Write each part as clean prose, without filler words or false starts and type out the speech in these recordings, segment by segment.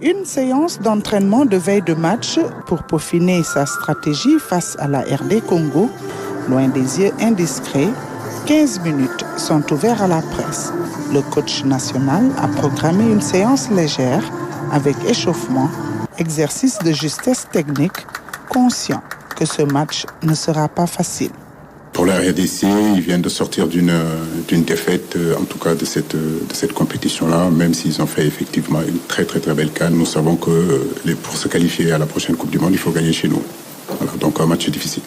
Une séance d'entraînement de veille de match pour peaufiner sa stratégie face à la RD Congo. Loin des yeux indiscrets, 15 minutes sont ouverts à la presse. Le coach national a programmé une séance légère avec échauffement, exercice de justesse technique, conscient que ce match ne sera pas facile. Pour la RDC, ils viennent de sortir d'une défaite, en tout cas de cette compétition-là, même s'ils ont fait effectivement une très très très belle CAN. Nous savons que pour se qualifier à la prochaine Coupe du Monde, il faut gagner chez nous. Voilà, donc un match difficile.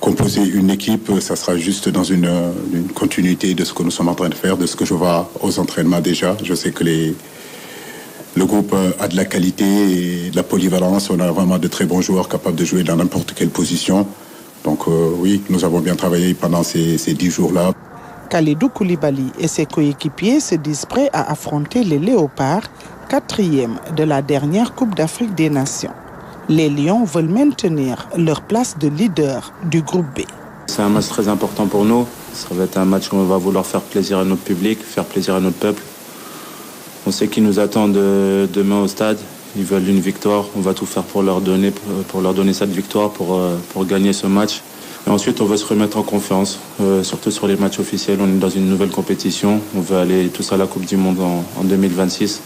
Composer une équipe, ça sera juste dans une continuité de ce que nous sommes en train de faire, de ce que je vois aux entraînements déjà. Je sais que le groupe a de la qualité et de la polyvalence. On a vraiment de très bons joueurs capables de jouer dans n'importe quelle position. Donc oui, nous avons bien travaillé pendant ces 10 jours-là. Kalidou Koulibaly et ses coéquipiers se disent prêts à affronter les Léopards, 4e de la dernière Coupe d'Afrique des Nations. Les Lions veulent maintenir leur place de leader du groupe B. C'est un match très important pour nous. Ça va être un match où on va vouloir faire plaisir à notre public, faire plaisir à notre peuple. On sait qu'ils nous attendent demain au stade. Ils veulent une victoire. On va tout faire pour leur donner cette victoire, pour gagner ce match. Et ensuite, on va se remettre en confiance, surtout sur les matchs officiels. On est dans une nouvelle compétition. On va aller tous à la Coupe du Monde en 2026.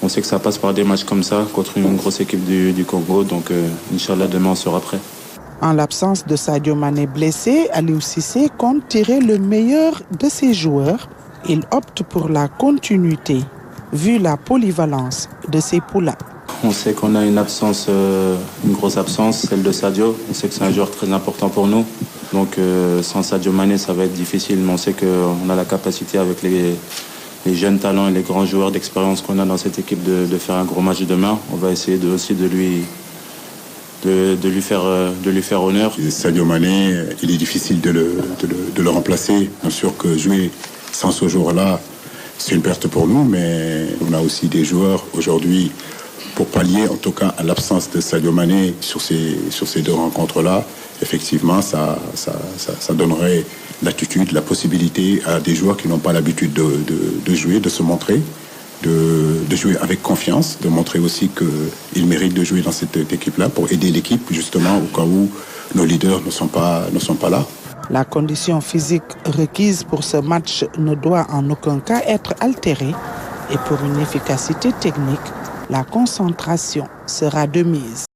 On sait que ça passe par des matchs comme ça, contre une grosse équipe du Congo. Donc, Inch'Allah, demain, on sera prêt. En l'absence de Sadio Mané blessé, Aliou Cissé compte tirer le meilleur de ses joueurs. Il opte pour la continuité, vu la polyvalence de ses poulains. On sait qu'on a une grosse absence, celle de Sadio. On sait que c'est un joueur très important pour nous. Donc sans Sadio Mané, ça va être difficile. Mais on sait qu'on a la capacité avec les jeunes talents et les grands joueurs d'expérience qu'on a dans cette équipe de faire un gros match demain. On va essayer aussi de lui faire honneur. Sadio Mané, il est difficile de le remplacer. Bien sûr que jouer sans ce joueur-là, c'est une perte pour nous, mais on a aussi des joueurs aujourd'hui pour pallier en tout cas à l'absence de Sadio Mané sur ces 2 rencontres-là. Effectivement, ça donnerait l'attitude, la possibilité à des joueurs qui n'ont pas l'habitude de jouer, de se montrer, de jouer avec confiance, de montrer aussi qu'ils méritent de jouer dans cette équipe-là pour aider l'équipe justement au cas où nos leaders ne sont pas là. La condition physique requise pour ce match ne doit en aucun cas être altérée et pour une efficacité technique, la concentration sera de mise.